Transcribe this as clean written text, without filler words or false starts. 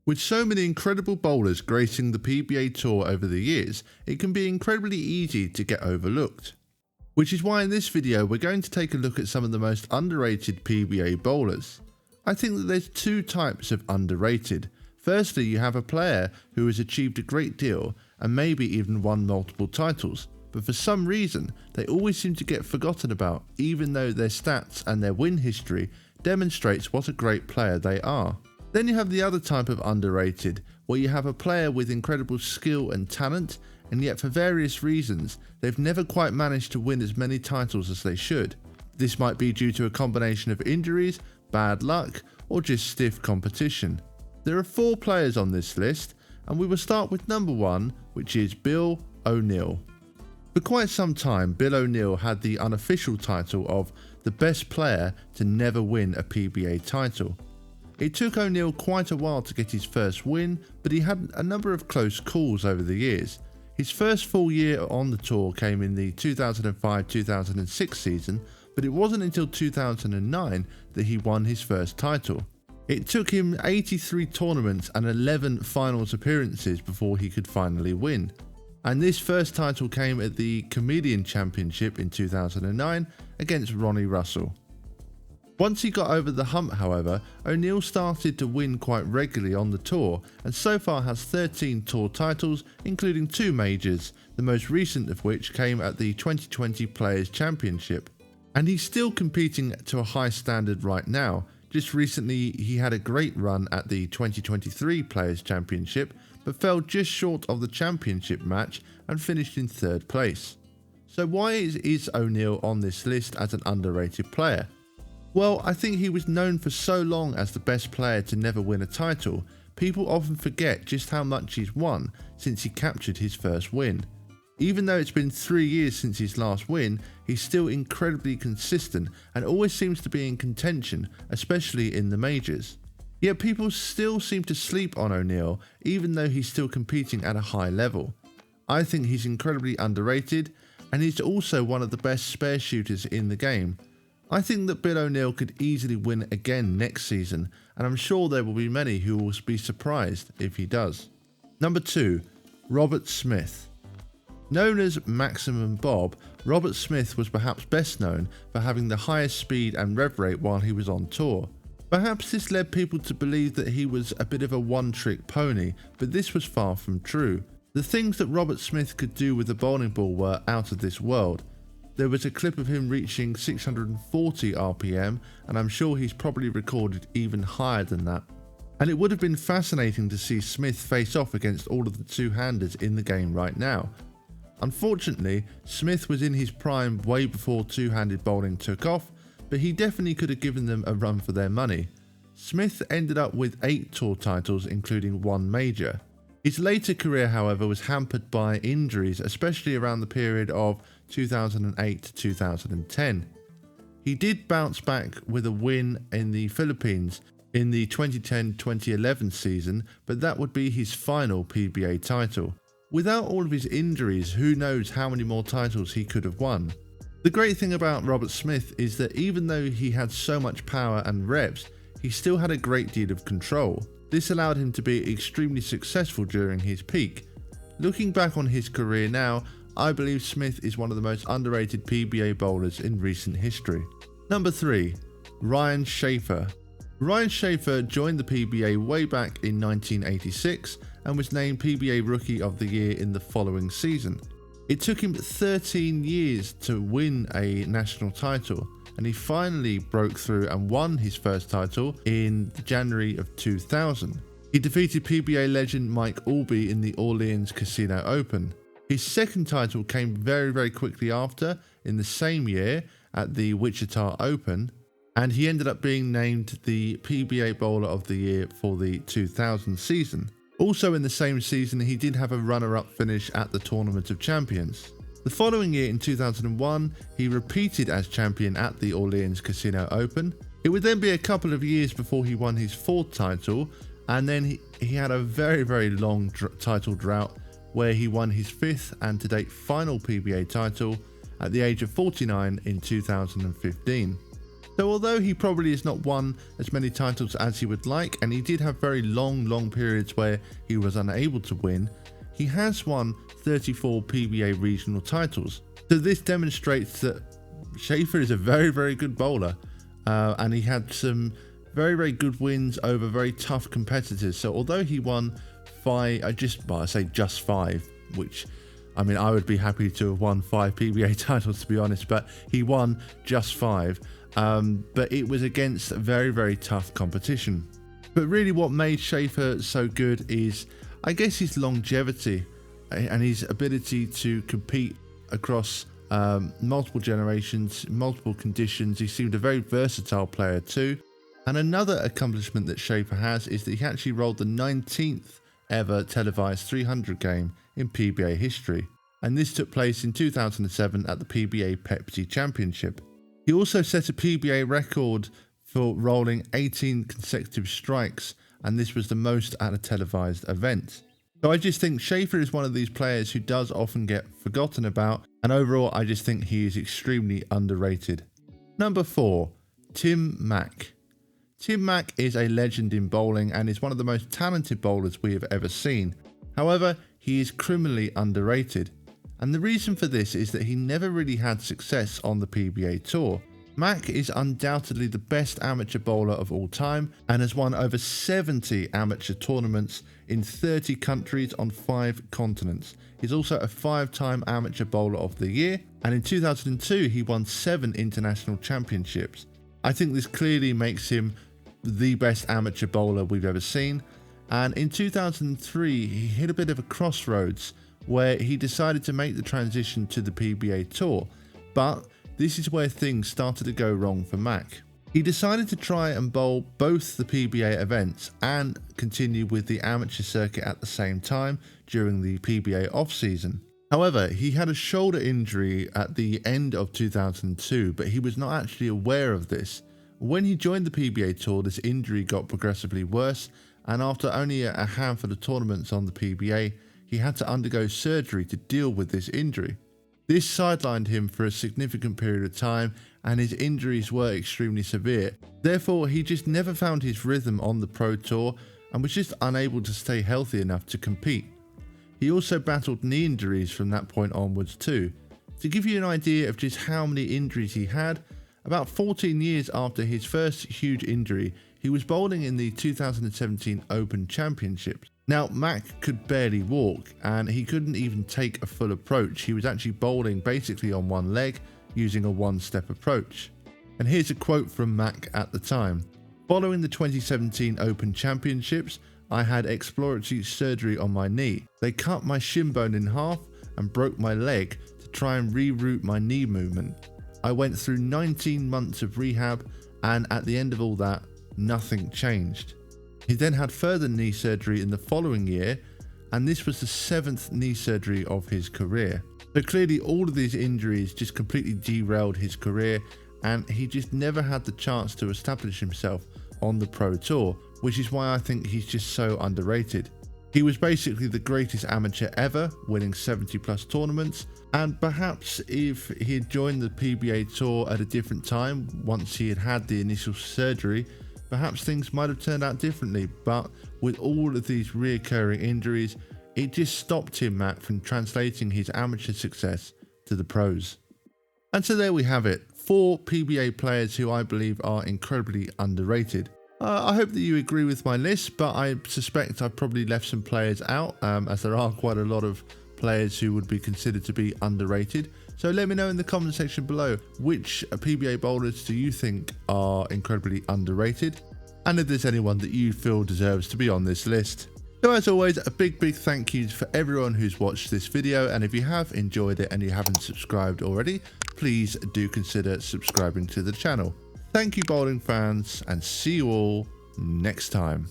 With so many incredible bowlers gracing the PBA Tour over the years, it can be incredibly easy to get overlooked. Which is why in this video we're going to take a look at some of the most underrated PBA bowlers. I think that there's two types of underrated. Firstly, you have a player who has achieved a great deal and maybe even won multiple titles, but for some reason they always seem to get forgotten about, even though their stats and their win history demonstrates what a great player they are. Then you have the other type of underrated, where you have a player with incredible skill and talent, and yet for various reasons they've never quite managed to win as many titles as they should. This might be due to a combination of injuries, bad luck, or just stiff competition. There are 4 players on this list, and we will start with number 1, which is Bill O'Neill. For quite some time, Bill O'Neill had the unofficial title of the best player to never win a PBA title. It took O'Neill quite a while to get his first win, but he had a number of close calls over the years. His first full year on the tour came in the 2005-2006 season, but it wasn't until 2009 that he won his first title. It took him 83 tournaments and 11 finals appearances before he could finally win. And this first title came at the Comedian Championship in 2009 against Ronnie Russell. Once he got over the hump, however, O'Neill started to win quite regularly on the tour, and so far has 13 tour titles, including 2 majors, the most recent of which came at the 2020 Players Championship. And he's still competing to a high standard right now. Just recently he had a great run at the 2023 Players Championship, but fell just short of the championship match and finished in 3rd place. So why is O'Neill on this list as an underrated player? Well, I think he was known for so long as the best player to never win a title, people often forget just how much he's won since he captured his first win. Even though it's been 3 years since his last win, he's still incredibly consistent and always seems to be in contention, especially in the majors. Yet people still seem to sleep on O'Neill, even though he's still competing at a high level. I think he's incredibly underrated, and he's also one of the best spare shooters in the game. I think that Bill O'Neill could easily win again next season, and I'm sure there will be many who will be surprised if he does. Number 2, Robert Smith. Known as Maximum Bob, Robert Smith was perhaps best known for having the highest speed and rev rate while he was on tour. Perhaps this led people to believe that he was a bit of a one-trick pony, but this was far from true. The things that Robert Smith could do with the bowling ball were out of this world. There was a clip of him reaching 640 RPM, and I'm sure he's probably recorded even higher than that. And it would have been fascinating to see Smith face off against all of the two-handers in the game right now. Unfortunately, Smith was in his prime way before two-handed bowling took off, but he definitely could have given them a run for their money. Smith ended up with 8 tour titles, including 1 major. His later career, however, was hampered by injuries, especially around the period of 2008 to 2010. He did bounce back with a win in the Philippines in the 2010-2011 season, but that would be his final PBA title. Without all of his injuries, who knows how many more titles he could have won. The great thing about Robert Smith is that even though he had so much power and reps, he still had a great deal of control. This allowed him to be extremely successful during his peak. Looking back on his career now, I believe Smith is one of the most underrated PBA bowlers in recent history. Number 3, Ryan Shafer. Ryan Shafer joined the PBA way back in 1986 and was named PBA Rookie of the Year in the following season. It took him 13 years to win a national title, and he finally broke through and won his first title in January of 2000. He defeated PBA legend Mike Albee in the Orleans Casino Open. His second title came very quickly after, in the same year at the Wichita Open, and he ended up being named the PBA Bowler of the Year for the 2000 season. Also in the same season, he did have a runner-up finish at the Tournament of Champions. The following year in 2001, he repeated as champion at the Orleans Casino Open. It would then be a couple of years before he won his 4th title, and then he had a very long title drought where he won his 5th and to date final PBA title at the age of 49 in 2015. So although he probably has not won as many titles as he would like, and he did have very long periods where he was unable to win, he has won 34 PBA regional titles. So this demonstrates that Shafer is a very good bowler, and he had some very good wins over very tough competitors. So although he won just 5, which I mean, I would be happy to have won 5 PBA titles, to be honest, but he won just 5. But it was against very tough competition. But really what made Shafer so good is, I guess, his longevity and his ability to compete across multiple generations, multiple conditions. He seemed a very versatile player too. And another accomplishment that Shafer has is that he actually rolled the 19th ever televised 300 game in PBA history, and this took place in 2007 at the PBA Pepsi Championship. He also set a PBA record for rolling 18 consecutive strikes, and this was the most at a televised event. So I just think Shafer is one of these players who does often get forgotten about, and overall I just think he is extremely underrated. Number 4, Tim Mack. Tim Mack is a legend in bowling and is one of the most talented bowlers we have ever seen. However, he is criminally underrated, and the reason for this is that he never really had success on the PBA tour. Mack is undoubtedly the best amateur bowler of all time and has won over 70 amateur tournaments in 30 countries on 5 continents. He's also a 5-time amateur bowler of the year, and in 2002 he won 7 international championships. I think this clearly makes him the best amateur bowler we've ever seen, and in 2003 he hit a bit of a crossroads where he decided to make the transition to the PBA tour, but this is where things started to go wrong for Mack. He decided to try and bowl both the PBA events and continue with the amateur circuit at the same time during the PBA off-season. However, he had a shoulder injury at the end of 2002, but he was not actually aware of this. When he joined the PBA tour, this injury got progressively worse, and after only a handful of tournaments on the PBA, he had to undergo surgery to deal with this injury. This sidelined him for a significant period of time, and his injuries were extremely severe. Therefore, he just never found his rhythm on the Pro Tour and was just unable to stay healthy enough to compete. He also battled knee injuries from that point onwards too. To give you an idea of just how many injuries he had, about 14 years after his first huge injury, he was bowling in the 2017 Open Championships. Now, Mack could barely walk, and he couldn't even take a full approach. He was actually bowling basically on one leg, using a one-step approach. And here's a quote from Mack at the time. "Following the 2017 Open Championships, I had exploratory surgery on my knee. They cut my shin bone in half and broke my leg to try and reroute my knee movement. I went through 19 months of rehab, and at the end of all that, nothing changed." He then had further knee surgery in the following year, and this was the 7th knee surgery of his career. So clearly all of these injuries just completely derailed his career, and he just never had the chance to establish himself on the Pro Tour, which is why I think he's just so underrated. He was basically the greatest amateur ever, winning 70+ tournaments, and perhaps if he had joined the PBA Tour at a different time, once he had had the initial surgery, perhaps things might have turned out differently. But with all of these reoccurring injuries, it just stopped Tim Mack from translating his amateur success to the pros. And so there we have it, 4 PBA players who I believe are incredibly underrated. I hope that you agree with my list, but I suspect I've probably left some players out, as there are quite a lot of players who would be considered to be underrated. So let me know in the comment section below, which PBA bowlers do you think are incredibly underrated, and if there's anyone that you feel deserves to be on this list. So as always, a big thank you for everyone who's watched this video, and if you have enjoyed it and you haven't subscribed already, please do consider subscribing to the channel. Thank you, bowling fans, and see you all next time.